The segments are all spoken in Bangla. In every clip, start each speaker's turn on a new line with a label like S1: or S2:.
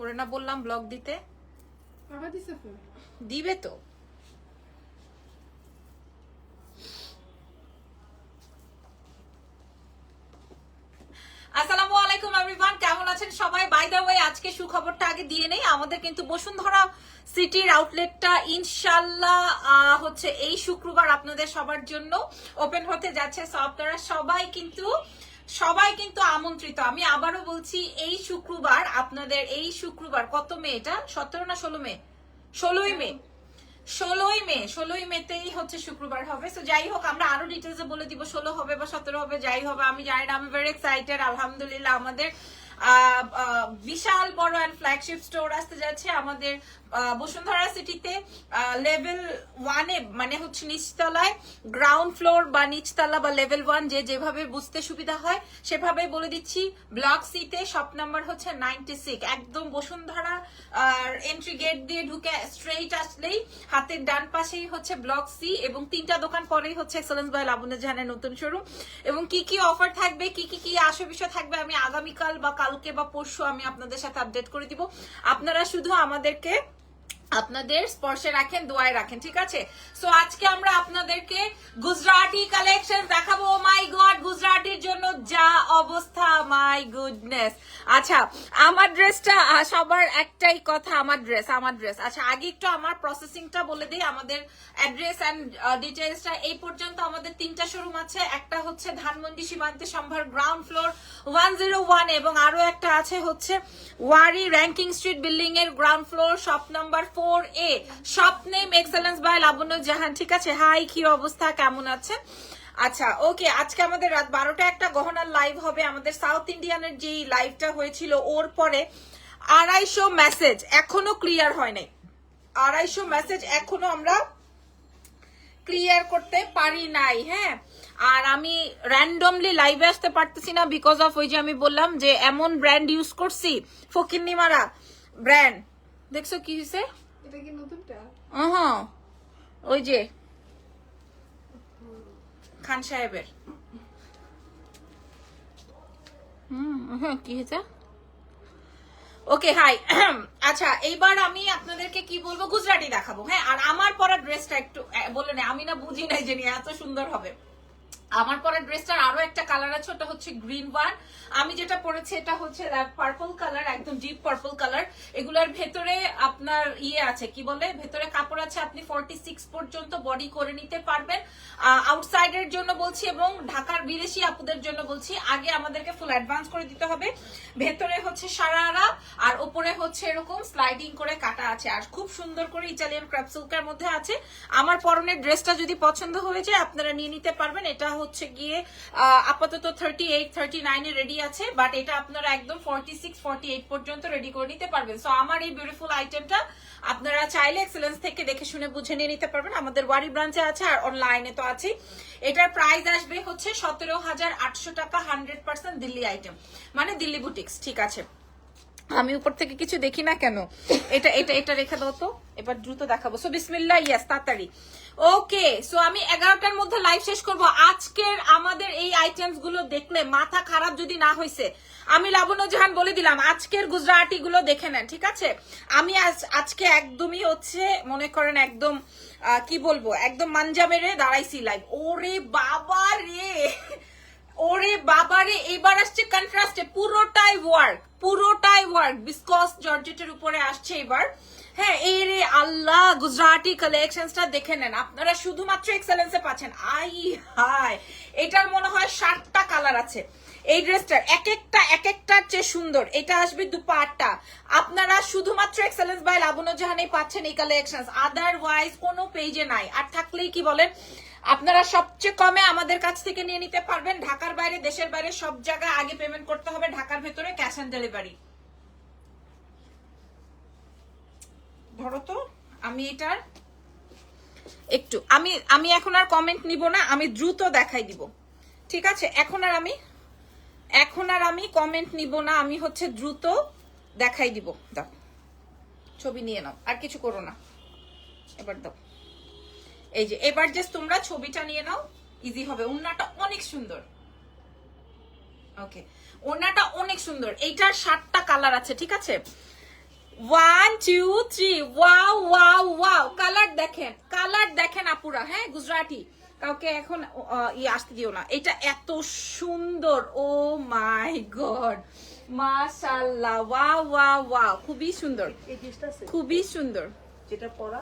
S1: ওরে না বললাম ব্লগ দিতে, দিবে তো। আসসালামু আলাইকুম এভরিওয়ান, কেমন আছেন সবাই? বাই দ্য ওয়ে আজকে সুখবরটা আগে দিয়ে নেই, আমাদের কিন্তু বসুন্ধরা সিটির আউটলেটটা ইনশাল্লাহ হচ্ছে এই শুক্রবার আপনাদের সবার জন্য ওপেন হতে যাচ্ছে। সো আপনারা সবাই কিন্তু আমন্ত্রিত। আমি আবারও বলছি, এই শুক্রবার আপনাদের, এই শুক্রবার কত মে, এটা 17 না 16 মে? 16ই মেতেই হচ্ছে শুক্রবার হবে। সো যাই হোক, আমরা আরো ডিটেলসে বলে দিব 16 হবে বা 17 হবে, যাই হবে আমি জানি না। আমি ভেরি এক্সাইটেড। আলহামদুলিল্লাহ আমাদের বিশাল বড় এন্ড ফ্ল্যাগশিপ স্টোর আসতে যাচ্ছে আমাদের বসুন্ধরা সিটিতে। লেভেল 1-এ মানে হচ্ছে নিচতলায়, গ্রাউন্ড ফ্লোর বা নিচতলা বা লেভেল 1 যেভাবে বুঝতে সুবিধা হয় সেভাবেই বলে দিচ্ছি। ব্লক সিতে শপ নাম্বার হচ্ছে 96। একদম বসুন্ধরা এন্ট্রি গেট দিয়ে ঢুকে স্ট্রেইট আসলেই হাতের ডান পাশেই হচ্ছে ব্লক সি, এবং 3টা দোকান পরেই হচ্ছে এক্সেলেন্স বাই লাবণ্য জাহানের নতুন শোরুম। এবং কি কি অফার থাকবে, কি আসল বিষয় থাকবে, আমি আগামীকাল বা কালকে বা পরশু আমি আপনাদের সাথে আপডেট করে দিব। আপনারা শুধু আমাদেরকে আপনাদের স্পর্শে রাখেন, দোয়ায় রাখেন, ঠিক আছে? সো আজকে আমরা আপনাদেরকে গুজরাটি কালেকশন দেখাবো। মাই গড, গুজরাটির জন্য যা অবস্থা, মাই গুডনেস। আচ্ছা, আমার ড্রেসটা, সবার একটাই কথা, আমার ড্রেস। আচ্ছা, আগে একটু আমার প্রসেসিংটা বলে দিই। আমাদের অ্যাড্রেস এন্ড ডিটেইলসটা এই পর্যন্ত আমাদের 3টা শোরুম আছে। একটা হচ্ছে ধানমন্ডি সীমান্তে সম্ভার গ্রাউন্ড ফ্লোর 101, এবং আরো একটা আছে হচ্ছে ওয়ারি র্যাঙ্কিং স্ট্রিট বিল্ডিং এর ground floor, shop number 4A, shop name excellence by Labonno Jahan, ঠিক আছে? হাই, কি অবস্থা, কেমন আছেন? আচ্ছা, ওকে, আজকে আমাদের রাত 12টা একটা গহনার লাইভ হবে। আমাদের সাউথ ইন্ডিয়ানের যে লাইভটা হয়েছিল ওর পরে 250 মেসেজ এখনো ক্লিয়ার হয় নাই। 250 মেসেজ এখনো আমরা ক্লিয়ার করতে পারি নাই। হ্যাঁ, আর আমি র্যান্ডমলি লাইভে আসতে পারতেছি না বিকজ অফ ওই যে আমি বললাম যে এমন ব্র্যান্ড ইউজ করছি, ফকিন্নি মারা ব্র্যান্ড। দেখছো কি হয়েছে?
S2: এটা কি নতুনটা?
S1: ওই যে খান সাহেবের। কি হয়েছে? ওকে, হাই। আচ্ছা, এইবার আমি আপনাদেরকে কি বলবো, গুজরাটি দেখাবো। হ্যাঁ, আর আমার পরা ড্রেসটা একটু বলে না, আমি না বুঝি নাই যে এত সুন্দর হবে। আমার পরা ড্রেসটার আরো একটা কালার আছে, ওটা হচ্ছে গ্রিন ওয়ান। আমি যেটা পরেছি এটা হচ্ছে পার্পল কালার, একদম ডিপ পার্পল কালার। এগুলার ভেতরে আপনার আছে, কি বলে, ভেতরে কাপড় আছে। আপনি 46 পর্যন্ত বডি করে নিতে পারবেন। আউটসাইডের জন্য বলছি এবং ঢাকার বিদেশি আপুদের জন্য বলছি, আগে আমাদেরকে ফুল অ্যাডভান্স করে দিতে হবে। ভেতরে হচ্ছে সারারা, আর ওপরে হচ্ছে এরকম স্লাইডিং করে কাটা আছে, আর খুব সুন্দর করে ইটালিয়ান ক্র্যাপ সিল্কের মধ্যে আছে। আমার পরনের ড্রেসটা যদি পছন্দ হয়ে যায় আপনারা নিয়ে নিতে পারবেন। এটা হচ্ছে গিয়ে আপাতত 38, 39 এ রেডি আছে, বাট এটা আপনারা একদম 46, 48 পর্যন্ত রেডি করে নিতে পারবেন। সো আমার এই বিউটিফুল আইটেমটা আপনারা চাইলে এক্সেলেন্স থেকে দেখে শুনে বুঝে নিয়ে নিতে পারবেন। আমাদের ওয়ারি ব্রাঞ্চে আছে আর অনলাইনে তো আছে। এটার প্রাইস আসবে হচ্ছে 17,800 টাকা, 100% দিল্লি আইটেম, মানে দিল্লি বুটিক্স, ঠিক আছে? আমি উপর থেকে কিছু দেখি না কেন। এটা এটা এটা রেখে দাও তো, এবার দ্রুত দেখাবো। সো বিসমিল্লাহ, ইয়েস, তাড়াতাড়ি। ওকে, সো আমি 11টার মধ্যে লাইভ শেষ করব। আজকের আমাদের এই আইটেমস গুলো দেখলে মাথা খারাপ যদি না হয়েছে, আমি লাবণ্য জাহান বলে দিলাম, আজকের গুজরাটি গুলো দেখে নেন, ঠিক আছে? আমি আজকে একদমই হচ্ছে মনে করেন একদম কি বলবো, একদম মানজা মেরে দাঁড়াইছি লাইভ। ওরে বাবা রে, এবার আসছে কন্ট্রাস্টে, পুরোটাই ওয়ার্ক বিসকস জর্জেটের উপরে আসছে এবার। হ্যাঁ, এই রে আল্লাহ, গুজরাটি কালেকশনসটা দেখে নেন আপনারা, শুধুমাত্র এক্সেলেন্সে পাচ্ছেন। আই হাই, এটার মনে হয় 60টা কালার আছে। এই ড্রেসটার এক একটার চেয়ে সুন্দর। এটা আসবে দুপাট্টা। আপনারা শুধুমাত্র এক্সেলেন্স বাই লাবণ্য জাহানেই পাচ্ছেন এই কালেকশন, আদারওয়াইজ কোনো পেজে নাই। আর থাকলেই কি বলেন, আপনারা সবচেয়ে কমে আমাদের কাছ থেকে নিয়ে নিতে পারবেন। ঢাকার বাইরে, দেশের বাইরে সব জায়গায় আগে পেমেন্ট করতে হবে, ঢাকার ভেতরে ক্যাশ অন ডেলিভারি। ধরো তো, আমি এটার একটু আমি এখন আর কমেন্ট নিব না, আমি দ্রুত দেখাই দিব, ঠিক আছে? এখন আর আমি কমেন্ট নিব না, আমি হচ্ছে দ্রুত দেখাই দিব। দাও, ছবি নিয়ে নাও, আর কিছু করো না। এবার দাও, এই যে এবার জাস্ট তোমরা ছবিটা নিয়ে নাও, ইজি হবে। ওড়নাটা অনেক সুন্দর। ওকে, ওড়নাটা অনেক সুন্দর। এইটার 7টা কালার আছে, ঠিক আছে? 1 2 3 ওয়াও ওয়াও ওয়াও কালার দেখেন আপুরা। হ্যাঁ গুজরাটি কাউকে এখন আসতে দিও না। এটা এত সুন্দর, ও মাই গড মাশাআল্লাহ, ওয়াও ওয়াও ওয়াও, খুবই সুন্দর, খুবই সুন্দর।
S2: যেটা পরা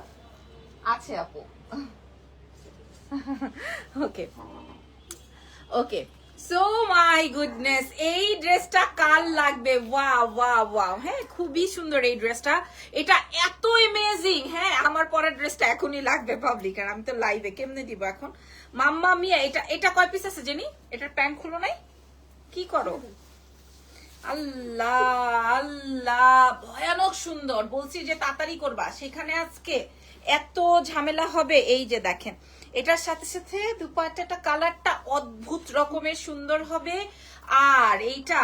S1: আছে আপু। ওকে ওকে, সো মাই গুডনেস, এই ড্রেসটা কার লাগবে? Wow wow wow. হ্যাঁ খুবই সুন্দর এই ড্রেসটা, এটা এত অ্যামেজিং। হ্যাঁ আমার পরের ড্রেসটা এখনই লাগবে পাবলিক, আর আমি তো লাইভে কেমনে দিব এখন। মাম্মা মিয়া, এটা কয় পিস আছে জেনি? এটার প্যান্ট খুলো নাই? কি করো? আল্লাহ আল্লাহ, ভয়ানক সুন্দর। বলছি যে তাড়াতাড়ি করবা, সেখানে আজকে এত ঝামেলা হবে। এই যে দেখেন, এটার সাথে সাথে দুপাট্টাটা কালারটা অদ্ভুত রকমের সুন্দর হবে। আর এইটা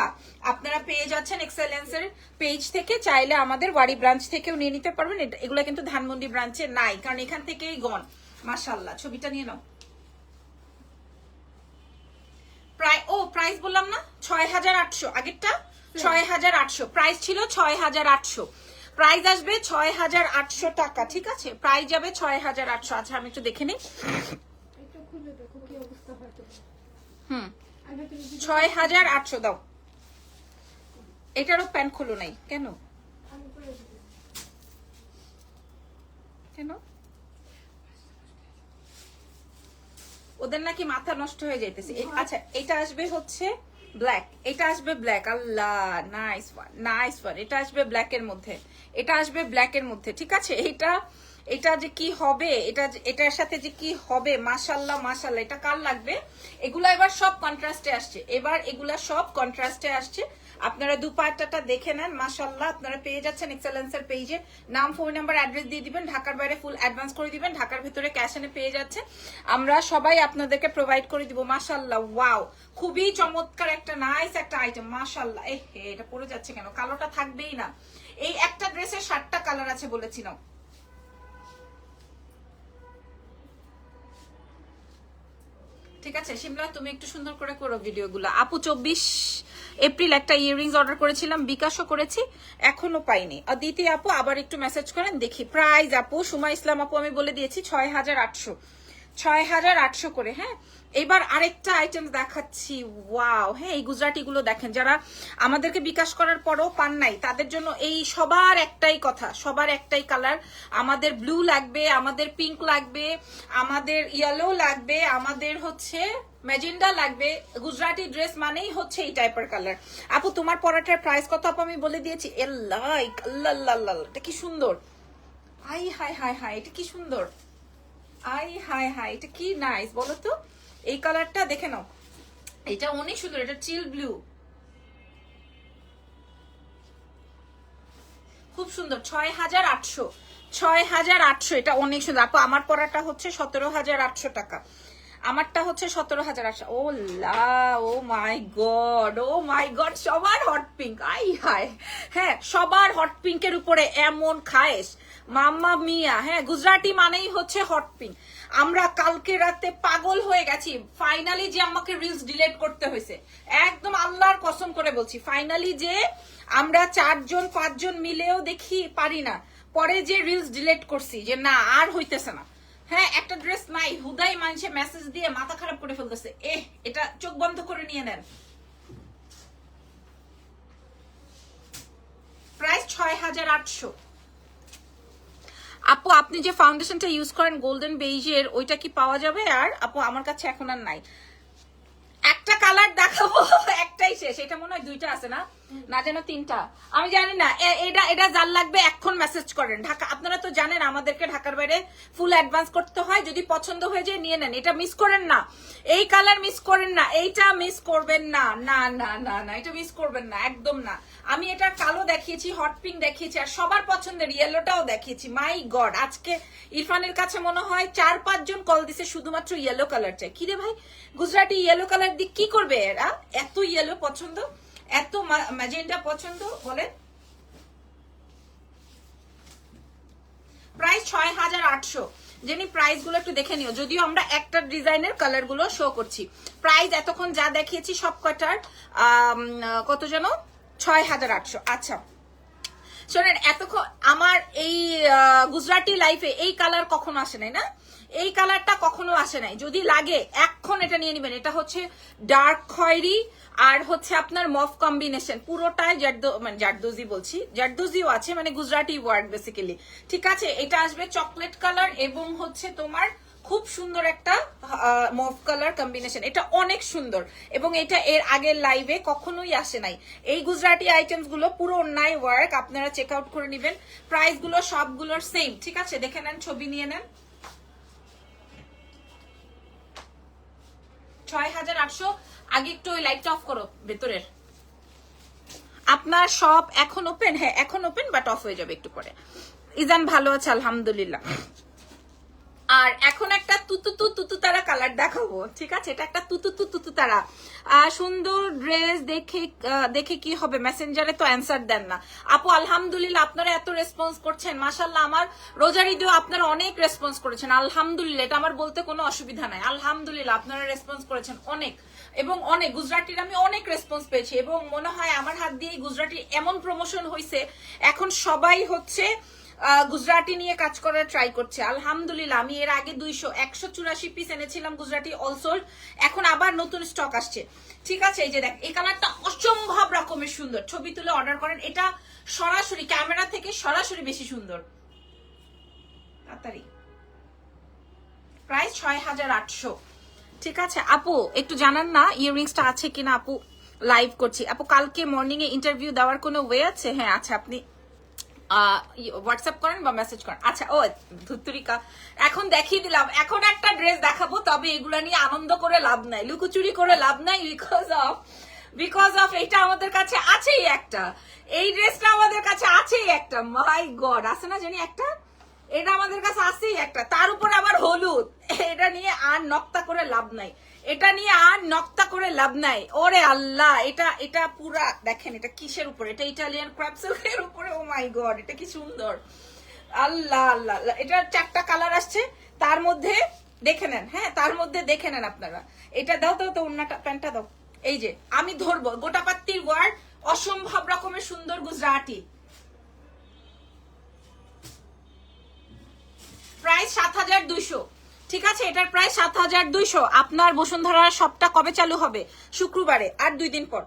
S1: আপনারা পেয়ে যাচ্ছেন এক্সেলেন্সের পেজ থেকে, চাইলে আমাদের ওয়ারি ব্রাঞ্চ থেকেও নিয়ে নিতে পারবেন। এগুলো কিন্তু ধানমন্ডি ব্রাঞ্চে নাই, কারণ এখান থেকেই গন। মাশাআল্লাহ, ছবিটা নিয়ে নাও। প্রাইস বললাম না 6800, আগেরটা 6800 প্রাইস ছিল, 6800 প্রাইস আসবে 6800 টাকা। ঠিক আছে, প্রাইস যাবে 6800। আচ্ছা আমি একটু দেখে নিই। 6800 দাও। এটারও প্যান্ট খুলো নাই কেন? কেন? ওদের নাকি মাথা নষ্ট হয়ে যাইতেছে। আচ্ছা এটা আসবে হচ্ছে ব্ল্যাক, এটা আসবে ব্ল্যাক। আল্লাহ, নাইস ওয়ান নাইস ওয়ান। এটা আসবে ব্ল্যাকের মধ্যে, এটা আসবে ব্ল্যাকের মধ্যে। ঠিক আছে, এটা যে কি হবে, এটার সাথে যে কি হবে, মাশাআল্লাহ মাশাআল্লাহ। এটা কার লাগবে? এগুলা এবার সব কন্ট্রাস্টে আসছে, এগুলা সব কন্ট্রাস্টে আসছে। আপনারা দুপাট্টাটা দেখে নেন, মাশাআল্লাহ। আপনারা পেয়ে যাচ্ছেন এক্সেলেন্সের পেজে, নাম, ফোন নাম্বার, অ্যাড্রেস দিয়ে দিবেন। ঢাকার বাইরে ফুল অ্যাডভান্স করে দিবেন, ঢাকার ভিতরে ক্যাশ এনে পেয়ে যাচ্ছে। আমরা সবাই আপনাদেরকে প্রোভাইড করে দিব। মাশাআল্লাহ, ওয়াও, খুবই চমৎকার একটা নাইস একটা আইটেম। মাশাআল্লাহ। এটা পরে যাচ্ছে কেন? কালোটা থাকবেই না। এই একটা ড্রেসের 7টা কালার আছে বলেছিলাম। ঠিক আছে শিমলা, তুমি একটু সুন্দর করে করো ভিডিওগুলো। আপু 24 এপ্রিল একটা ইয়াররিংস অর্ডার করেছিলাম, বিকাশও করেছি, এখনো পাইনি। আর দ্বিতীয় আপু আবার একটু মেসেজ করেন দেখি। প্রাইস আপু সুমা ইসলাম আপু আমি বলে দিয়েছি 6800, 6800 করে। হ্যাঁ এবার আরেকটা আইটেম দেখাচ্ছি। ওয়াও, হ্যাঁ এই গুজরাটি গুলো দেখেন, যারা আমাদেরকে বিকাশ করার পরও পান নাই তাদের জন্য এই সবার একটাই কথা, সবার একটাই কালার। আমাদের ব্লু লাগবে, আমাদের পিঙ্ক লাগবে, আমাদের ইয়েলো লাগবে, আমাদের হচ্ছে ম্যাজেন্ডা লাগবে। গুজরাটি ড্রেস মানেই হচ্ছে এই টাইপের কালার। আপু তোমার পরাটার প্রাইস কত আপু? আমি বলে দিয়েছি। এটা কি সুন্দর, আই হাই হাই হাই, এটা কি সুন্দর, আই হাই হাই, এটা কি নাইস বলো তো। এই কালারটা দেখে নাও, এটা অনেক সুন্দর, এটা চিল ব্লু, খুব সুন্দর। 6800, 6800, এটা অনেক সুন্দর আপু। আমার পরাটা হচ্ছে 17800 টাকা, আমারটা হচ্ছে 17800। ও লা, ও মাই গড, ও মাই গড, সবার হট পিঙ্ক, আই হাই। হ্যাঁ সবার হট পিঙ্কের উপরে এমন খায়েশ, মাম্মা মিয়া। হ্যাঁ গুজরাটি মানেই হচ্ছে হট পিঙ্ক। আমরা কালকে রাতে পাগল হয়ে গেছি, ফাইনালি যে আমাকে রিলস ডিলিট করতে হয়েছে, একদম আল্লাহর কসম করে বলছি, ফাইনালি যে আমরা 4জন 5জন মিলেও দেখি পারি না, পরে যে রিলস ডিলিট করছি যে না আর হইতেছে না। হ্যাঁ একটা ড্রেস নাই, হুদাই মানুষে মেসেজ দিয়ে মাথা খারাপ করে ফেলতেছে। এটা চোখ বন্ধ করে নিয়ে নেন। প্রাইস 6800। আপু আপনি যে ফাউন্ডেশনটা ইউজ করেন গোল্ডেন বেইজের, ওইটা কি পাওয়া যাবে? আর আপু আমার কাছে এখন আর নাই। একটা কালার দেখাবো, একটাই শেষ। এটা মনে হয় 2টা আছে না, না যেন 3টা, আমি জানি না। এটা যার লাগবে এখন মেসেজ করেন। ঢাকা, আপনারা তো জানেন আমাদেরকে ঢাকার বাইরে ফুল অ্যাডভান্স করতে হয়। যদি পছন্দ হয়ে যায় নিয়ে নেন, এটা মিস করেন না, এই কালার মিস করেন না, এইটা মিস করবেন না, না না না না, এটা মিস করবেন না, একদম না। আমি এটা কালো দেখিয়েছি, হট পিঙ্ক দেখিয়েছি, আর সবার পছন্দের ইয়েলোটাও দেখিয়েছি। মাই গড, আজকে ইরফানের কাছে মনে হয় 4-5 জন কল দিছে শুধুমাত্র ইয়েলো কালার চাই। কিরে ভাই গুজরাটি ইয়েলো কালার দিয়ে কি করবে এরা? এত ইয়েলো পছন্দ, এত ম্যাজেন্ডা পছন্দ, বলে। প্রাইস 6800। যেনি প্রাইস গুলো একটু দেখে নিও, যদিও আমরা একটা ডিজাইনের কালার গুলো শো করছি। প্রাইস এতক্ষণ যা দেখিয়েছি সব কটার কত যেন 6800। আচ্ছা শোনেন এতক্ষণ আমার এই গুজরাটি লাইফে এই কালার কখনো আসে নাই না, এই কালারটা কখনো আসে নাই। যদি লাগে এখন এটা নিয়ে নেবেন। এটা হচ্ছে ডার্ক খয়েরি আর হচ্ছে আপনার মফ কম্বিনেশন, পুরোটাই মানে জারদোজি বলছি, জারদোজিও আছে, মানে গুজরাটি ওয়ার্ক বেসিক্যালি, ঠিক আছে। এটা আসবে চকলেট কালার এবং হচ্ছে তোমার খুব সুন্দর একটা মফ কালার কম্বিনেশন, এটা অনেক সুন্দর এবং এটা এর আগের লাইভে কখনোই আসে নাই। এই গুজরাটি আইটেমস গুলো পুরো অন্যায় ওয়ার্ক, আপনারা চেক আউট করে নেবেন। প্রাইস গুলো সবগুলোর সেম, ঠিক আছে, দেখে নেন, ছবি নিয়ে নেন। 6800। আগে একটু ওই লাইটটা অফ করো ভেতরের। আপনার সব এখন ওপেন? হ্যাঁ এখন ওপেন, বাট অফ হয়ে যাবে একটু পরে। ইজান ভালো আছে আলহামদুলিল্লাহ। আর এখন একটা তুতু তারা কালার দেখাবো, ঠিক আছে। এটা একটা তুতু তারা সুন্দর ড্রেস। দেখে কি হবে, মেসেঞ্জারে তো অ্যান্সার দেন না আপু। আলহামদুলিল্লাহ আপনারা এত রেসপন্স করছেন, মাশাআল্লাহ। আমার রোজার ঈদেও আপনারা অনেক রেসপন্স করেছেন, আলহামদুলিল্লাহ। এটা আমার বলতে কোনো অসুবিধা নাই, আলহামদুলিল্লাহ আপনারা রেসপন্স করেছেন অনেক, এবং অনেক গুজরাটির আমি অনেক রেসপন্স পেয়েছি, এবং মনে হয় আমার হাত দিয়ে গুজরাটির এমন প্রমোশন হয়েছে, এখন সবাই হচ্ছে গুজরাটি নিয়ে কাজ করার ট্রাই করছে, আলহামদুলিল্লাহ। আমি এর আগে 184 পিস এনেছিলাম গুজরাটি অলসোল্ড, এখন আবার নতুন স্টক আসছে, ঠিক আছে। এই যে দেখ, এই কালারটা অসম্ভব রকমের সুন্দর, ছবি তুলে অর্ডার করেন। এটা সরাসরি ক্যামেরা থেকে সরাসরি বেশি সুন্দর। তাড়াতাড়ি, প্রাইস 6800, ঠিক আছে। আপু একটু জানান না ইয়াররিংসটা আছে কিনা আপু, লাইভ করছি আপু। কালকে মর্নিং এ ইন্টারভিউ দেওয়ার কোনো ওয়ে আছে? হ্যাঁ আচ্ছা, আপনি হোয়াটসঅ্যাপ করেন বা মেসেজ করেন। আচ্ছা, ও ধুত্তুরিকা, এখন দেখিয়ে দিলাম। এখন একটা ড্রেস দেখাবো, তবে এগুলা নিয়ে আনন্দ করে লাভ নাই, লুকোচুরি করে লাভ নাই, বিকজ অফ এটা আমাদের কাছে আছেই একটা, এই ড্রেসটা আমাদের কাছে আছেই একটা, মাই গড, আছে না জানি একটা, এটা আমাদের কাছে আছেই একটা, তার উপর আবার হলুদ। এটা নিয়ে আর নক্তা করে লাভ নাই, এটা নিয়ে আর নক্তা করে লাভ নাই। ওরে আল্লাহ, এটা পুরা দেখেন, এটা কিসের উপরে, এটা ইটালিয়ান ক্র্যাপ সিল্কের উপরে। ও মাই গড, এটা কি সুন্দর, আল্লাহ আল্লাহ। এটা 4টা কালার আসছে, তার মধ্যে দেখে নেন, হ্যাঁ তার মধ্যে দেখে নেন আপনারা। এটা দাও তো অন্যটা, প্যান্টটা দাও। এই যে আমি ধরবো, গোটাপাত্তির ওয়ার্ড, অসম্ভব রকমের সুন্দর গুজরাটি। প্রাইস 7200, ঠিক আছে। এটার প্রাইস 7200। আপনার বসুন্ধরার শপটা কবে চালু হবে? শুক্রবারে, আর 2 দিন পর,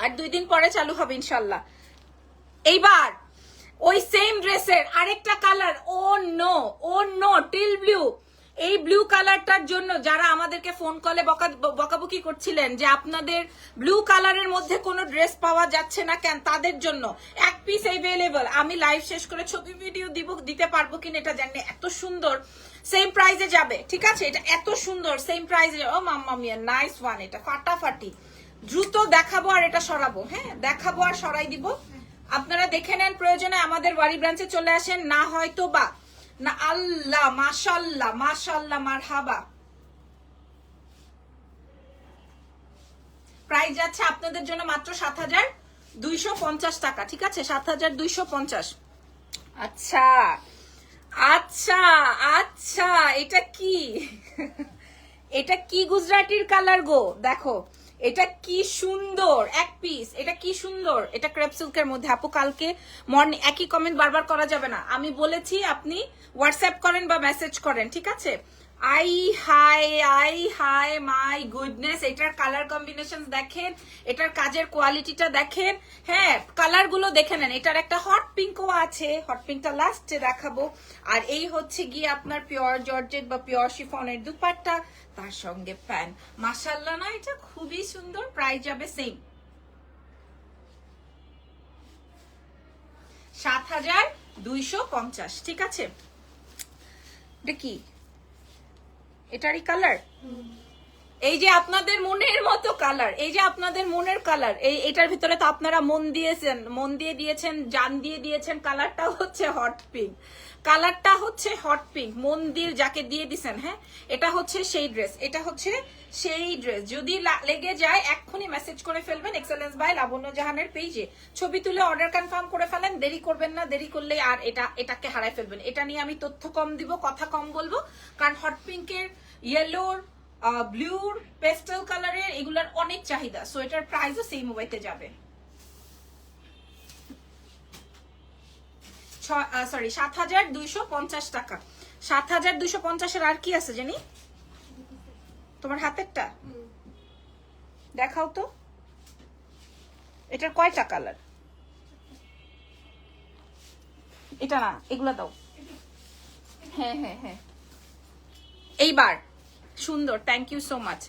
S1: আর 2 দিন পরে চালু হবে ইনশাল্লাহ। এইবার ওই সেম ড্রেসের আরেকটা কালার, ও নো টিল ব্লু। এই ব্লু কালারটার জন্য যারা আমাদেরকে ফোন কলে বকাবকি করছিলেন যে আপনাদের ব্লু কালারের মধ্যে কোনো ড্রেস পাওয়া যাচ্ছে না কেন, তাদের জন্য এক পিস অ্যাভেলেবল। আমি লাইভ শেষ করে ছবি ভিডিও দিতে পারবো কিনা এটা জানি, এত সুন্দর সেম প্রাইজে যাবে, ঠিক আছে। এটা এত সুন্দর সেম প্রাইজে, ও মাম্মা মিয়া, নাইস ওয়ান। এটা ফাটাফাটি, দ্রুত দেখাবো আর এটা সরাবো, হ্যাঁ দেখাবো আর সরাই দিব। আপনারা দেখে নেন, প্রয়োজনে আমাদের ওয়ারি ব্রাঞ্চে চলে আসেন, না হয়তো বা না। আল্লাহ, মাশাল্লাহ মাশাল্লাহ, মারহাবা। প্রাইস যাচ্ছে আপনাদের জন্য মাত্র 7250 টাকা, ঠিক আছে, 7250। আচ্ছা আচ্ছা আচ্ছা, এটা কি এটা কি গুজরাটির কালার গো, দেখো এটা কি সুন্দর এক পিস, এটা কি সুন্দর। এটা ক্রেপ সিল্কের মধ্যে। আপু কালকে মর্নিং, একই কমেন্ট বারবার করা যাবে না, আমি বলেছি আপনি হোয়াটসঅ্যাপ করেন বা মেসেজ করেন, ঠিক আছে। আই হাই মাই গুডনেস, এটার কালার কম্বিনেশন দেখেন, এটার কাজের কোয়ালিটিটা দেখেন, হ্যাঁ কালার গুলো দেখে নেন। এটার একটা হট পিঙ্কও আছে, হট পিঙ্কটা লাস্টে দেখাবো। আর এই হচ্ছে গিয়ে আপনার পিওর জর্জেট বা পিওর শিফনের দুপাট্টা, তার সঙ্গে প্যান্ট। মাশাআল্লাহ না, এটা খুবই সুন্দর। প্রাইস যাবে সেম 7250, ঠিক আছে। এটা কি, এটারই কালার, এই যে আপনাদের মনের মতো কালার, এই যে আপনাদের মনের কালার, এটার ভিতরে তো আপনারা মন দিয়ে দিয়েছেন, জান দিয়ে দিয়েছেন। কালারটা হচ্ছে হট পিঙ্ক, কালারটা হচ্ছে হট পিঙ্ক, মন দিয়ে যাকে দিয়ে দিছেন, হ্যাঁ এটা হচ্ছে সেই ড্রেস, এটা হচ্ছে সেই ড্রেস। যদি লেগে যায় এক্ষুনি মেসেজ করে ফেলবেন এক্সেলেন্স বাই লাবণ্য জাহানের পেজে, ছবি তুলে অর্ডার কনফার্ম করে ফেলেন, দেরি করবেন না, দেরি করলে আর এটাকে হারাই ফেলবেন। এটা নিয়ে আমি তথ্য কম দিব, কথা কম বলবো, কারণ হট পিঙ্কের, ইয়েলোর, ব্লুর, পেস্টেল কালারের এগুলার অনেক চাহিদা। সো এটার প্রাইসও সেম ওয়েতে যাবে। সরি 7250 টাকা। 7250-এর আর কি আছে জানি? তোমার হাতেরটা দেখাও তো, এটার কয়টা কালার? এটা না, এগুলা দাও। হ্যাঁ হ্যাঁ হ্যাঁ, এইবার সুন্দর। Thank you so much,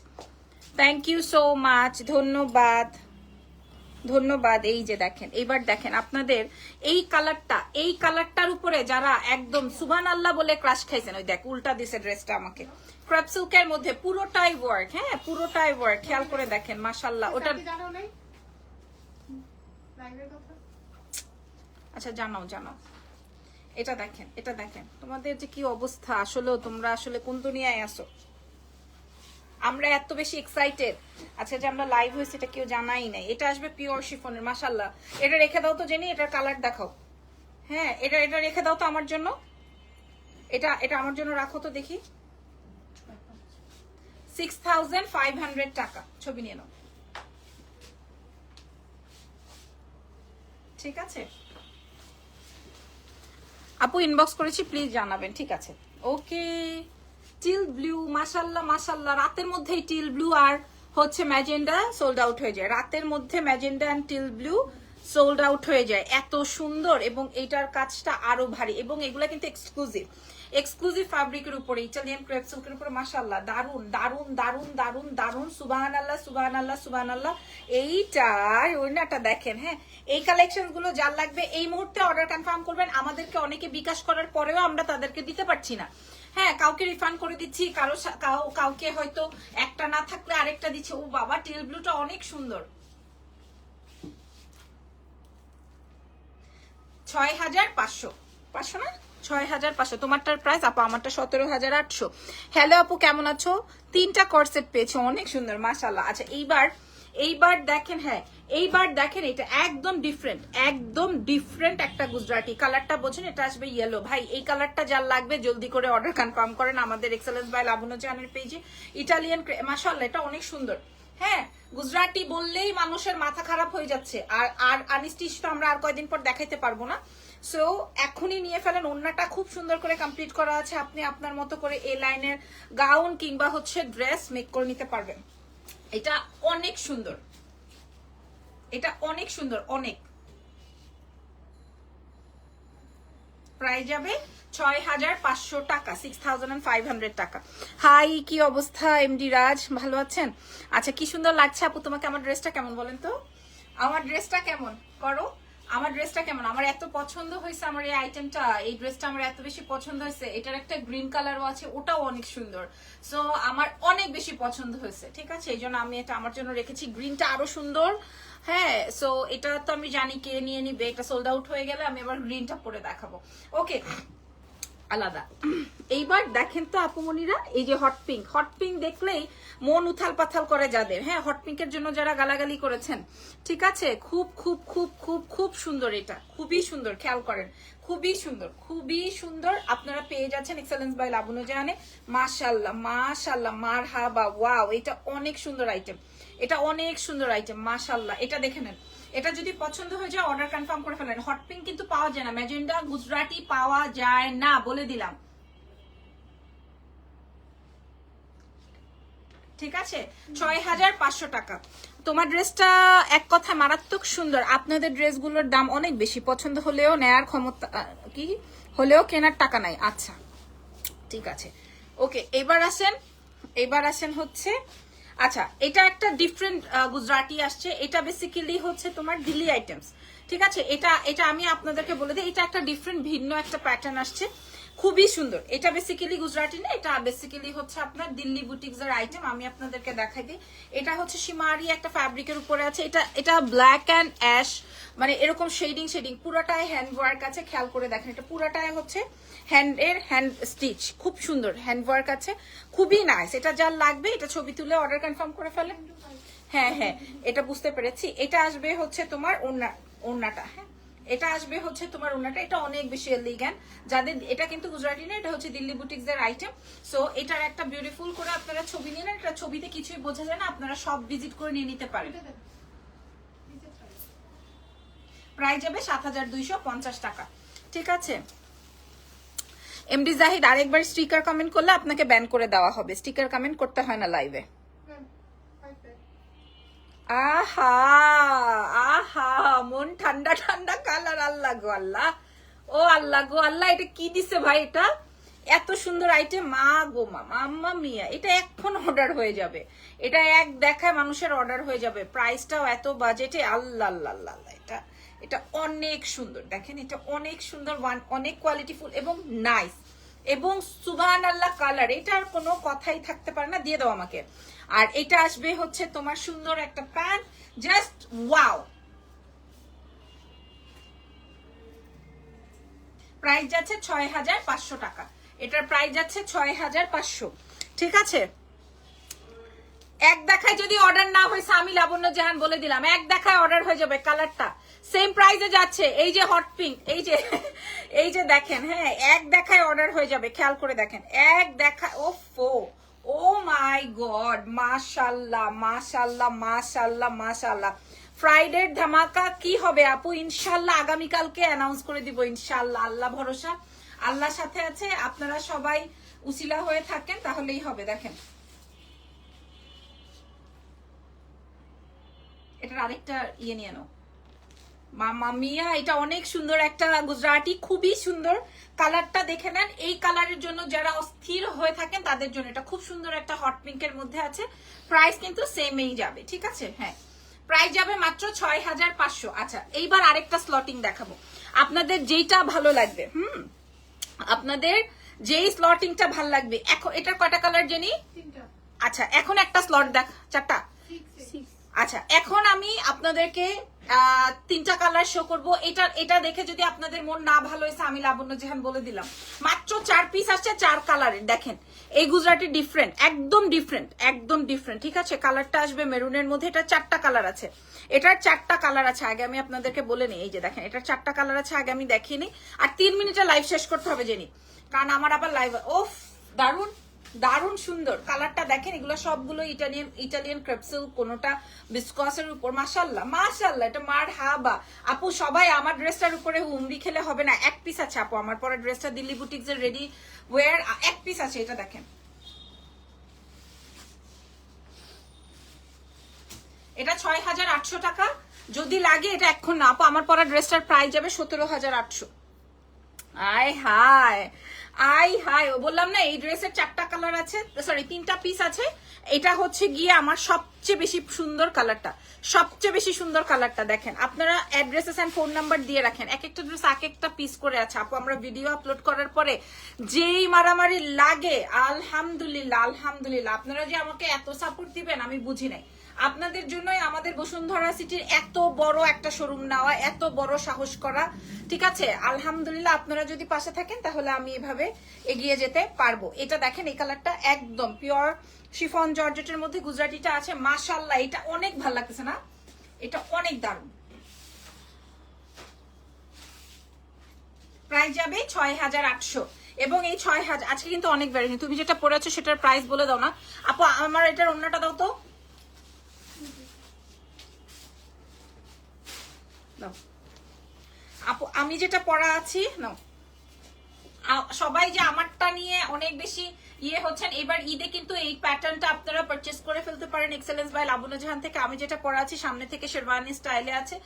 S1: thank you so much, ধন্যবাদ ধন্যবাদ। এই যে দেখেন, এইবার দেখেন আপনাদের এই কালারটার উপরে যারা একদম সুবহানাল্লাহ বলে ক্রাশ খাইছেন, ওই দেখ উল্টা দিছে ড্রেসটা আমাকে, ক্রেপ সিল্কের মধ্যে পুরোটাই ওয়ার্ক, হ্যাঁ পুরোটাই ওয়ার্ক, খেয়াল করে দেখেন মাশাআল্লাহ। ওটা আচ্ছা জানাও জানাও। এটা দেখেন, এটা দেখেন তোমাদের যে কি অবস্থা, আসলে তোমরা আসলে কোন দুনিয়ায় আসো। আমরা এত বেশি এক্সাইটেড আচ্ছা যে আমরা লাইভ হয়েছে, এটা কেউ জানাই নাই। এটা আসবে পিওর শিফনের, মাশাআল্লাহ। এটা রেখে দাও তো জেনি, এটার কালার দেখাও। হ্যাঁ এটা রেখে দাও তো আমার জন্য, এটা আমার জন্য রাখো তো দেখি। 6500 টাকা, ছবি নিয়ে নাও। ঠিক আছে আপু, ইনবক্স করেছি, প্লিজ জানাবেন। ঠিক আছে ওকে। টিল ব্লু, মাশাআল্লাহ মাশাআল্লাহ। রাতের মধ্যেই টিল ব্লু আর হচ্ছে ম্যাজেন্ডা সোল্ড আউট হয়ে যায়। রাতের মধ্যে magenta and teal blue sold out হয়ে যায়। এত সুন্দর, এবং এইটার কাজটা আরো ভারী, এবং এগুলা কিন্তু এক্সক্লুসিভ ফ্যাব্রিকের উপরে, ইটালিয়ান ক্রেপ সিল্কের উপরে। মাশাআল্লাহ, দারুন দারুন দারুন দারুন দারুন, সুবহানাল্লাহ সুবহানাল্লাহ সুবহানাল্লাহ। এইটার ওড়নাটা দেখেন। হ্যাঁ এই কালেকশন গুলো যার লাগবে এই মুহূর্তে অর্ডার কনফার্ম করবেন। আমাদেরকে অনেকে বিকাশ করার পরেও আমরা তাদেরকে দিতে পারছি না। হ্যাঁ কাউকে রিফান্ড করে দিচ্ছি, কাউকে হয়তো একটা না থাকলে আরেকটা দিচ্ছে। ও বাবা, টিল ব্লুটা অনেক সুন্দর। 6500, 500 না 6500 তোমারটার প্রাইস আপু, আমারটা 17800। হ্যালো আপু কেমন আছো? 3টা কর্সেট পেয়েছো, অনেক সুন্দর মাশাআল্লাহ। আচ্ছা এইবার দেখেন, হ্যাঁ এইবার দেখেন, এটা একদম ডিফারেন্ট একটা গুজরাটি কালারটা বোঝেন। এটা আসবে ইয়েলো। ভাই এই কালারটা যার লাগবে জলদি করে অর্ডার কনফার্ম করেন আমাদের এক্সেলেন্স বাই লাবণ্য জাহানের পেজে। ইটালিয়ান মাশাআল্লাহ, এটা অনেক সুন্দর। হ্যাঁ গুজরাটি বললেই মানুষের মাথা খারাপ হয়ে যাচ্ছে, আর আনস্টিচ তো আমরা আর কয়দিন পর দেখাইতে পারবো না। সো এখনই নিয়ে ফেলেন। ওড়নাটা খুব সুন্দর করে কমপ্লিট করা আছে, আপনি আপনার মতো করে এই লাইনের গাউন কিংবা হচ্ছে ড্রেস মেক করে নিতে পারবেন। এটা অনেক সুন্দর, এটা অনেক সুন্দর, অনেক। প্রাইস যাবে 6500 টাকা, 6500 টাকা। হাই কি অবস্থা এমডি রাজ, ভালো আছেন? আচ্ছা কি সুন্দর লাগছে আপু তোমাকে আমার ড্রেসটা, কেমন বলেন তো? আমার ড্রেসটা কেমন করো, আমার ড্রেসটা কেমন? আমার এত পছন্দ হয়েছে আমার এই আইটেমটা, এই ড্রেসটা আমার এত বেশি পছন্দ হয়েছে। এটার একটা গ্রিন কালারও আছে, ওটাও অনেক সুন্দর। সো আমার অনেক বেশি পছন্দ হয়েছে। ঠিক আছে, এই জন্য আমি এটা আমার জন্য রেখেছি। গ্রিনটা আরো সুন্দর। হ্যাঁ সো এটা তো আমি জানি কে নিয়ে নিবে, এটা সোল্ড আউট হয়ে গেলে আমি আবার গ্রিনটা পরে দেখাবো। ওকে আলাদা। এইবার দেখেন তো আপুমনিরা, এই যে হট পিঙ্ক দেখলেই মন উথাল পাথাল করে যাদের। হ্যাঁ হট পিঙ্কের জন্য যারা গালাগালি করেছেন, ঠিক আছে, খুব খুব খুব খুব খুব সুন্দর, এটা খুবই সুন্দর, খেয়াল করেন খুবই সুন্দর, খুবই সুন্দর। আপনারা পেয়ে যাচ্ছেন এক্সেলেন্স বাই লাবণ্য জাহানে। মাশাআল্লাহ মাশাআল্লাহ মারহাবা, ওয়াও এটা অনেক সুন্দর আইটেম, এটা অনেক সুন্দর আইটেম মাশাআল্লাহ। এটা দেখে নেন, এটা যদি পছন্দ হয়ে যায় অর্ডার কনফার্ম করে ফেলেন। হট পিঙ্ক কিন্তু পাওয়া যায় না, ম্যাজেন্ডা গুজরাটি পাওয়া যায় না, বলে দিলাম। ঠিক আছে 6500 টাকা। তোমার ড্রেসটা এক কথায় মারাত্মক সুন্দর। আপনাদের ড্রেসগুলোর দাম অনেক বেশি, পছন্দ হলেও নেয়ার ক্ষমতা কি হলেও কেনার টাকা নাই। আচ্ছা ঠিক আছে ওকে। এবার আসেন হচ্ছে, আচ্ছা এটা একটা ডিফারেন্ট গুজরাটি আসছে। এটা বেসিক্যালি হচ্ছে তোমার দিল্লি আইটেমস। ঠিক আছে, এটা আমি আপনাদেরকে বলে দিই, এটা একটা ডিফারেন্ট ভিন্ন একটা প্যাটার্ন আসছে, খুবই সুন্দর। এটা বেসিক্যালি গুজরাটি না, এটা বেসিক্যালি হচ্ছে আপনার দিল্লি বুটিক্স এর আইটেম। আমি আপনাদেরকে দেখাই দিই। এটা হচ্ছে সীমারি একটা ফ্যাব্রিকের উপরে আছে। এটা ব্ল্যাক অ্যান্ড অ্যাশ, মানে এরকম শেডিং পুরাটাই হ্যান্ড ওয়ার্ক আছে। খেয়াল করে দেখেন, এটা পুরাটাই হচ্ছে হ্যান্ড স্টিচ, খুব সুন্দর হ্যান্ড ওয়ার্ক আছে, খুবই নাইস। এটা যার লাগবে এটা ছবি তুলে অর্ডার কনফার্ম করে ফেলেন। হ্যাঁ হ্যাঁ এটা বুঝতে পেরেছি। এটা আসবে হচ্ছে তোমার ওড়নাটা। হ্যাঁ এটা আসবে হচ্ছে তোমার ওড়নাটা, এটা অনেক বেশি এলিগ্যান্ট। যাদের এটা কিন্তু গুজরাটি না, এটা হচ্ছে দিল্লি বুটিক্স এর আইটেম। সো এটার একটা বিউটিফুল করে আপনারা ছবি নিয়ে নেন। এটা ছবিতে কিছুই বোঝা যায় না, আপনারা সব ভিজিট করে নিয়ে নিতে পারেন। প্রাইস যাবে 7250 টাকা। ঠিক আছে। এমডি জাহিদ আরেকবার স্টিকার কমেন্ট করলে আপনাকে ব্যান করে দেওয়া হবে, স্টিকার কমেন্ট করতে হয় না লাইভে। আহা আহা মন ঠান্ডা ঠান্ডা কালার, আল্লাহ গো আল্লাহ, ও আল্লাহ গো আল্লাহ, এটা কি দিছে ভাই, এটা এত সুন্দর আইটেম, মা গো মা, মাম্মা মিয়া, এটা এখন অর্ডার হয়ে যাবে, এটা এক দেখায় মানুষের অর্ডার হয়ে যাবে, প্রাইসটাও এত বাজেটে, আল্লাহ আল্লাহ আল্লাহ, এটা এটা অনেক সুন্দর, দেখেন এটা অনেক সুন্দর, অনেক কোয়ালিটিফুল এবং নাইস এবং সুবহানাল্লাহ কালার, এটার কোনো কথাই থাকতে পারে না, দিয়ে দাও আমাকে। আর এটা আসবে হচ্ছে তোমার সুন্দর একটা প্যান্ট, জাস্ট ওয়াও। প্রাইস যাচ্ছে ৬৫০০ টাকা, এটার প্রাইস যাচ্ছে ৬৫০০, ঠিক আছে। এক দেখায় যদি অর্ডার না হয়েছে, আমি লাবণ্য জাহান বলে দিলাম, এক দেখায় অর্ডার হয়ে যাবে, কালারটা সেম প্রাইসে যাচ্ছে, এই যে হট পিঙ্ক, এই যে দেখেন, হ্যাঁ এক দেখায় অর্ডার হয়ে যাবে, খেয়াল করে দেখেন, এক দেখায়, ওফো ও মাই গড, মাশাআল্লাহ মাশাআল্লাহ মাশাআল্লাহ মাশাআল্লাহ। ফ্রাইডের ধামাকা কি হবে আপু? ইনশাআল্লাহ আগামীকালকে অ্যানাউন্স করে দিব ইনশাআল্লাহ, আল্লাহ ভরসা, আল্লাহর সাথে আছে, আপনারা সবাই উসিলা হয়ে থাকেন তাহলেই হবে। দেখেন এটার আরেকটা ইয়ে নিয়ে নাও, মামা মিয়া, এটা অনেক সুন্দর একটা গুজরাটি, খুবই সুন্দর, কালারটা দেখে নেন, এই কালারের জন্য যারা অস্থির হয়ে থাকেন তাদের জন্য এটা খুব সুন্দর একটা হট পিঙ্কের মধ্যে আছে, প্রাইস কিন্তু সেমই যাবে, ঠিক আছে, হ্যাঁ প্রাইস যাবে মাত্র ৬৫০০। আচ্ছা এইবার আরেকটা স্লটিং দেখাবো, আপনাদের যেইটা ভালো লাগবে, আপনাদের যেই স্লটিংটা ভালো লাগবে। এখন এটার কয়টা কালার জানি? আচ্ছা এখন একটা স্লট দেখ, 4টা, আচ্ছা এখন আমি আপনাদেরকে 3টা কালার শো করবো, এটা দেখে যদি আপনাদের মন না ভালো হয়েছে, আমি লাবণ্য জাহান বলে দিলাম, মাত্র 4 পিস আসছে 4 কালারের। দেখেন এই গুজরাটি ডিফারেন্ট, একদম ডিফারেন্ট, একদম ডিফারেন্ট, ঠিক আছে। কালারটা আসবে মেরুনের মধ্যে, এটা 4টা কালার আছে, এটার 4টা কালার আছে, আগে আমি আপনাদেরকে বলে নিই, এই যে দেখেন এটার 4টা কালার আছে, আগে আমি দেখিয়ে নিই, আর 3 মিনিটে লাইভ শেষ করতে হবে জেনি, কারণ আমার আবার লাইভ। ওফ দারুন দারুণ সুন্দর কালারটা, দেখেন এগুলো সবগুলো ইটালিয়ান ক্রেপসেল, কোনোটা বিস্কসের উপর, মাশাআল্লাহ মাশাআল্লাহ, এটা মার হাবা। আপু সবাই আমার ড্রেসটার উপরে হুমড়ি খেলে হবে না, এক পিস আছে আপু, আমার পরে ড্রেসটা দিল্লি বুটিক্স এর রেডি ওয়্যার, এক পিস আছে, এটা দেখেন, এটা ৬৫৮০০ টাকা, যদি লাগে এটা এখন না আপু, আমার পরা ড্রেসটার প্রাইস যাবে ১৭৮০০। আয় হায় আই হাই, ও বললাম না এই ড্রেসের 4টা কালার আছে, সরি 3টা পিস আছে, এটা হচ্ছে গিয়ে আমার সবচেয়ে বেশি সুন্দর কালারটা, সবচেয়ে বেশি সুন্দর কালারটা। দেখেন আপনারা অ্যাড্রেসেস এন্ড ফোন নাম্বার দিয়ে রাখেন, এক একটা ড্রেস এক একটা পিস করে আছে আপু, আমরা ভিডিও আপলোড করার পরে যেই মারামারি লাগে, আলহামদুলিল্লাহ আলহামদুলিল্লাহ, আপনারা যে আমাকে এত সাপোর্ট দিবেন আমি বুঝি নাই, আপনাদের জন্যই আমাদের বসুন্ধরা সিটির এত বড় একটা শোরুম নেওয়া, এত বড় সাহস করা, ঠিক আছে। আলহামদুলিল্লাহ আপনারা যদি পাশে থাকেন তাহলে আমি এভাবে এগিয়ে যেতে পারবো। এটা দেখেন এই কালারটা একদম পিওর শিফন জর্জেটের মধ্যে গুজরাটিটা আছে, মাশাআল্লাহ এটা অনেক ভালো লাগতেছে না, এটা অনেক দারুণ। প্রাইস যাবে ৬৫৮০০, এবং এই ৬০০০ আজকে কিন্তু অনেক ভ্যারাইটি, তুমি যেটা পরে আছো সেটার প্রাইস বলে দাও না আপু, আমার এটার অন্যটা দাও তো, আপু আমি যেটা পরা আছি নাও, সবাই যে আমারটা নিয়ে অনেক বেশি ইয়ে হচ্ছেন, এবার ঈদে কিন্তু এই প্যাটার্নটা আপনারা পারচেজ করে ফেলতে পারেন এক্সেলেন্স বাই লাবণ্য জাহান থেকে। আমি যেটা পরা আছি সামনে থেকে শেরওয়ানি স্টাইলে আছে,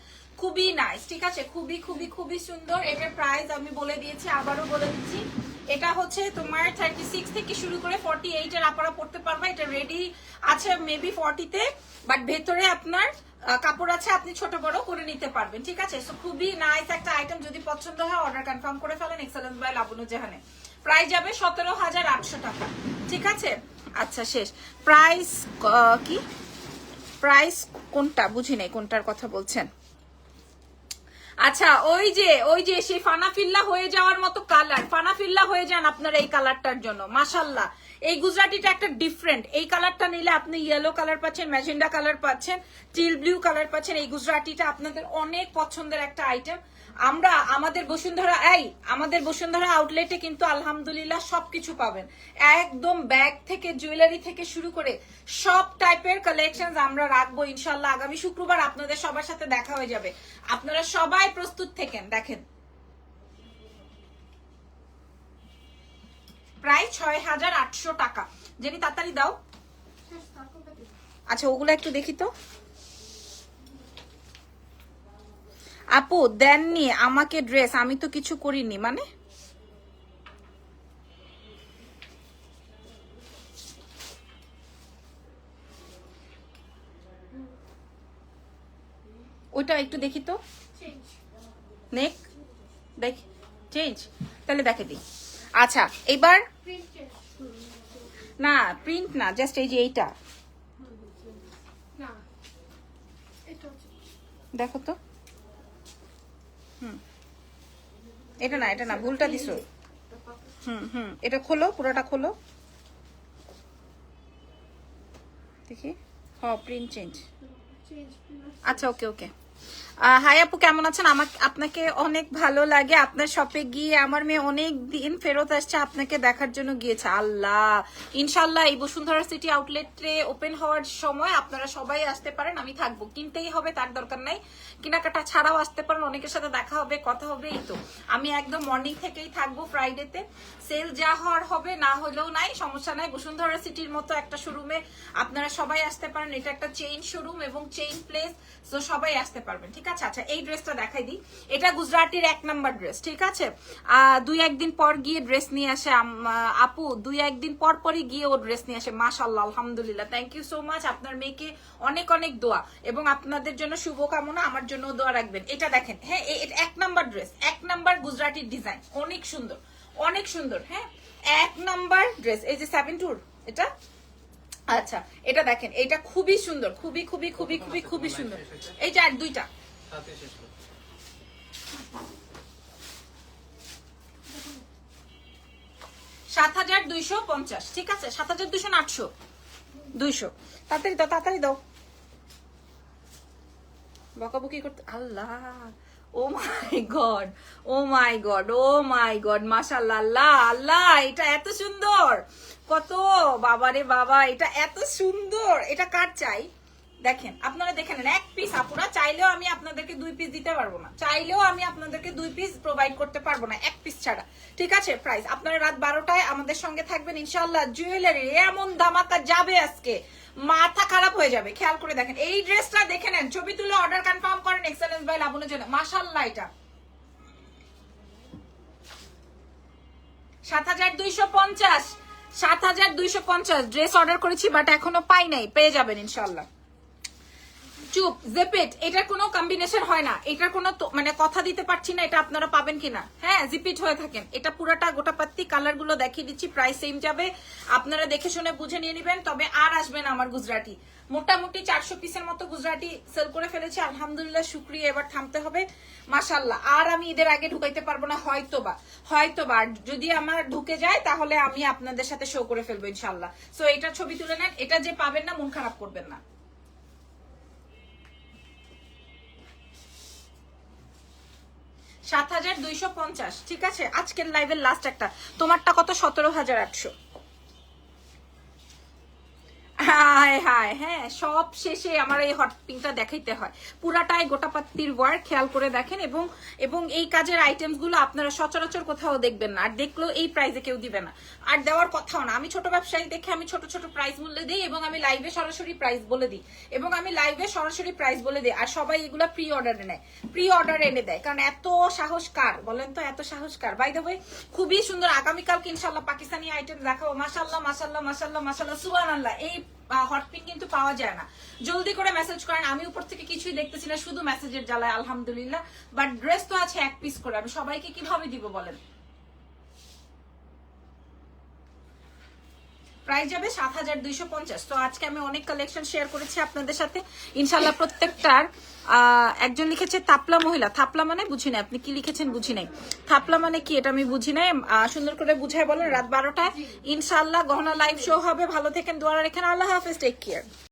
S1: খুবই নাইস, ঠিক আছে, খুবই খুবই খুবই সুন্দর। এটার প্রাইস আমি বলে দিয়েছি, আবারও বলে দিচ্ছি, এটা হচ্ছে তোমার 36 থেকে শুরু করে 48 এর আপনারা পড়তে পারবে, এটা রেডি আছে মেবি 40-তে, বাট ভেতরে আপনার কাপড় আছে, আপনি ছোট বড় করে নিতে পারবেন, ঠিক আছে। সো খুবই নাইস একটা আইটেম, যদি পছন্দ হয় অর্ডার কনফার্ম করে ফেলেন এক্সেলেন্স বাই লাবণ্য জাহানে। প্রাইস যাবে ১৭৮০০ টাকা, ঠিক আছে। আচ্ছা শেষ প্রাইস কি, প্রাইস কোনটা বুঝি নাই, কোনটার কথা বলছেন? আচ্ছা ওই যে সেই ফানাফিল্লা হয়ে যাওয়ার মতো কালার, ফানাফিল্লা হয়ে যান আপনারা এই কালারটার জন্য, মাশাআল্লাহ। এই গুজরাটিটা একটা ডিফারেন্ট, এই কালারটা নিলে আপনি ইয়েলো কালার পাচ্ছেন, ম্যাজেন্ডা কালার পাচ্ছেন, টিল ব্লু কালার পাচ্ছেন, এই গুজরাটিটা আপনাদের অনেক পছন্দের একটা আইটেম। আমরা আমাদের বসুন্ধরা আউটলেটে কিন্তু আলহামদুলিল্লাহ সবকিছু পাবেন, একদম ব্যাগ থেকে জুয়েলারি থেকে শুরু করে সব টাইপের কালেকশন আমরা রাখবো ইনশাল্লাহ। আগামী শুক্রবার আপনাদের সবার সাথে দেখা হয়ে যাবে, আপনারা সবাই প্রস্তুত থেকেন। দেখেন প্রাইস 6800 টাকা। জেনি তাড়াতাড়ি দাও। আচ্ছা ওগুলো একটু দেখি তো আপু, দেননি আমাকে ড্রেস, আমি তো কিছু করিনি। মানে ওইটা একটু দেখি তো, নেক দেখ চেঞ্জ, তাহলে দেখে দিই। আচ্ছা এবার না প্রিন্ট না, জাস্ট এই যে এইটা দেখো তো। এটা না, এটা না, ভুলটা দিছো। এটা খোলো, পুরোটা খোলো দেখি। Print change. আচ্ছা ওকে ওকে। হাই আপু, কেমন আছেন? আপনাকে অনেক ভালো লাগে। আপনার শপে গিয়ে আমার মেয়ে অনেক দিন ফেরত আসছে, আপনাকে দেখার জন্য গিয়েছে। আল্লাহ, ইনশাল্লাহ এই বসুন্ধরা সিটি আউটলেটে ওপেন হওয়ার সময় আপনারা সবাই আসতে পারেন, আমি থাকবো। কিনতেই হবে তার দরকার নাই, কেনাকাটা ছাড়াও আসতে পারেন, অনেকের সাথে দেখা হবে, কথা হবে। এই তো আমি একদম মর্নিং থেকেই থাকবো ফ্রাইডেতে। সেল যা হওয়ার হবে, না হলেও নাই, সমস্যা নাই। বসুন্ধরা সিটির মতো একটা শোরুমে আপনারা সবাই আসতে পারেন। এটা একটা চেইন শোরুম এবং চেইন প্লেস, তো সবাই আসতে পারবেন, ঠিক আছে? আচ্ছা এই ড্রেসটা দেখাই দিই। এটা গুজরাটির 1 নাম্বার ড্রেস, ঠিক আছে? 2-1 দিন পর গিয়ে ড্রেস নিয়ে আসে আপু, 2-1 দিন পর পরই গিয়ে ও ড্রেস নিয়ে আসে। মাশাআল্লাহ, আলহামদুলিল্লাহ, থ্যাংক ইউ সো মাচ। আপনার মেয়েকে অনেক অনেক দোয়া এবং আপনাদের জন্য শুভকামনা, আমার জন্য দোয়া রাখবেন। এটা দেখেন, হ্যাঁ 1 নাম্বার ড্রেস, 1 নাম্বার গুজরাটির ডিজাইন, অনেক সুন্দর, অনেক সুন্দর। হ্যাঁ 1 নাম্বার ড্রেস, এই যে 72 এটা। আচ্ছা এটা দেখেন, এটা খুবই সুন্দর, খুবই খুবই খুবই খুবই খুবই সুন্দর। এই যে আর দুইটা 7250, ঠিক আছে? 7200 না 800? 200। তাড়াতাড়ি দাও, তাড়াতাড়ি দাও, বকাবকি করতে। আল্লাহ, ও মাই গড, ও মাই গড, ও মাই গড, মাশাআল্লাহ, আল্লাহ আল্লাহ, এটা এত সুন্দর, কত বাবারে বাবা, এটা এত সুন্দর। এটা কার চাই দেখেন, আপনারা দেখে নেন। 1 পিস আপুরা, চাইলেও আমি আপনাদেরকে 2 পিস দিতে পারবো না, চাইলেও আমি আপনাদেরকে 2 পিস প্রোভাইড করতে পারবো না 1 পিস ছাড়া, ঠিক আছে? প্রাইস আপনারা রাত 12টায় আমাদের সঙ্গে থাকবেন ইনশাআল্লাহ। জুয়েলারি এমন ধামাকা যাবে আজকে, মাথা খারাপ হয়ে যাবে। খেয়াল করে দেখেন, এই ড্রেসটা দেখে নেন, ছবি তুলে অর্ডার কনফার্ম করেন এক্সেলেন্স বাই লাবণের জন্য। মাশাআল্লাহ, এটা 7250, 7250 ড্রেস অর্ডার করেছি, বাট এখনো পাই নাই, পেয়ে যাবেন ইনশাআল্লাহ। চুপ জিপিট, এটার কোনো কম্বিনেশন হয় না, এটার কোনো মানে কথা দিতে পারছি না এটা আপনারা পাবেন কিনা। হ্যাঁ জিপিট হয়ে থাকেন, এটা পুরাটা গোটা পাত্তি। কালার গুলো দেখিয়ে দিচ্ছি, প্রাইস সেম যাবে, আপনারা দেখে শুনে বুঝে নিয়ে নেবেন। তবে আর আসবেন আমার গুজরাটি, মোটামুটি 400 পিসের মতো গুজরাটি সেল করে ফেলেছি, আলহামদুলিল্লাহ, শুক্রিয়া। এবার থামতে হবে, মাশাআল্লাহ। আর আমি ঈদের আগে ঢুকাইতে পারবো না, হয়তোবা যদি আমার ঢুকে যায় তাহলে আমি আপনাদের সাথে শো করে ফেলবো ইনশাআল্লাহ। সো এটা ছবি তুলে নেন, এটা যে পাবেন না মন খারাপ করবেন না। 7250, ঠিক আছে? আজকের লাইভের লাস্ট একটা, তোমারটা কত? 17800। হায় হায়, হ্যাঁ সব শেষে আমার এই হট পিঙ্কটা দেখাইতে হয়, পুরাটাই গোটাপাত্তির ওয়ার্ক, খেয়াল করে দেখেন। এবং এই কাজের আইটেমস গুলো আপনারা সচরাচর কোথাও দেখবেন না, আর দেখলেও এই প্রাইসে কেউ দিবে না, আর দেওয়ার কথাও না। আমি ছোট ব্যবসায়ী দেখে আমি ছোট ছোট প্রাইস মূল্যে দিই, এবং আমি লাইভে সরাসরি প্রাইস বলে দিই, আর সবাই এগুলা প্রি অর্ডার এনে দেয়। কারণ এত সাহস কার বলেন তো, এত সাহস কার? বাই দ্য ওয়ে খুবই সুন্দর, আগামীকালকে ইনশাআল্লাহ পাকিস্তানি আইটেম দেখাবো। মাশাআল্লাহ মাশাআল্লাহ মাশাআল্লাহ মাশাআল্লাহ, সুবহানাল্লাহ। এই হট পিঙ্ক কিন্তু পাওয়া যায় না, জলদি করে মেসেজ করেন। আমি উপর থেকে কিছুই দেখতেছি না, শুধু মেসেজের জ্বালায়, আলহামদুলিল্লাহ। বাট ড্রেস তো আছে 1 পিস করে, আমি সবাইকে কিভাবে দিব বলেন? প্রাইস যাবে 7250। তো আজকে আমি অনেক কালেকশন শেয়ার করেছি আপনাদের সাথে ইনশাআল্লাহ। প্রত্যেকটার একজন লিখেছে থাপলা মহিলা, থাপলা মানে বুঝি নাই, আপনি কি লিখেছেন বুঝি নাই। থাপলা মানে কি এটা আমি বুঝি নাই, সুন্দর করে বুঝাই বলেন। রাত 12টায় ইনশাআল্লাহ গহনা লাইভ শো হবে। ভালো থেকেন, দোয়া রাখেন, আল্লাহ হাফেজ, টেক কেয়ার।